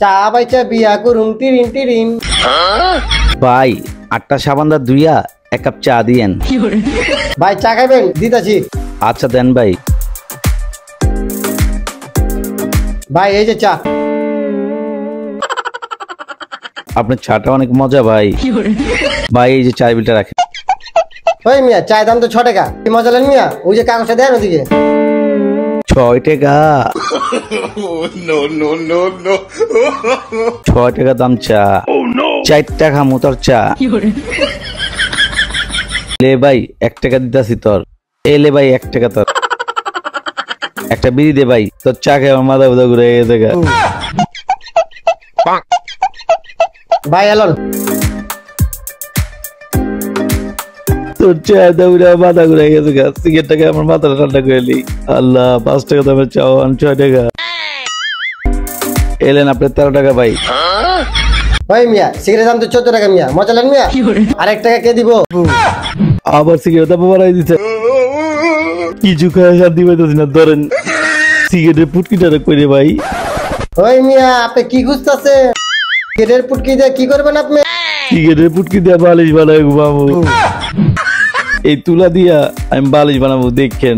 চা বাইচা বিয়া করুম টিরিন টিরিন। ভাই 8টা সাবানদার দুইয়া 1 কাপ চা দিয়েন। ভাই চা খাইবেন? দিতাছি। আচ্ছা দেন ভাই। ভাই এই যে চা। আপনার চাটা অনেক মজা ভাই। ভাই এই যে চার বিলটা রাখেন। ওই মিয়া চায়ের দাম তো 6 টাকা। কি মজা লেন মিয়া? ওই যে কাগজটা দেন ওদিকে। 6 টাকা? 6 টাকা দাম চা। 4 টাকা মোতর চা। লে ভাই 1 টাকা দিতাছি তোর। এলে ভাই 1 টাকা তোর। একটা বিড়ি দে ভাই, তোর চা খেয়ে আমার মাথা ব্যথা ঘুরে গেছে। ভাই এলন। তোর চা দাউরা মাথা ঘুরে গেছে। সিগারেট টাকা আমার মাথাটা ঠান্ডা করে এলি। আল্লাহ 5 টাকা দামের চা 6 টাকা। এলেন আপনি 13 টাকা ভাই। ওই মিয়া সিগারেটের দাম তো 14 টাকা মিয়া। মজা লেন মিয়া? আর 1 টাকা কে দিব? আবার সিগারেট দাম বাড়াই দিছে। কিছু খায় শান্তি পাইতেছি না। ধরেন সিগারেটের পুটকিটা করে ভাই। ওই মিয়া আপনি কি খুঁজতেছেন? সিগারেটের পুটকি দিয়ে কি করবেন আপনি? সিগারেটের পুটকি দিয়ে বালিশ বানাই ঘুমাবো। এই তুলা দিয়া আমি বালিশ বানাবো দেখেন।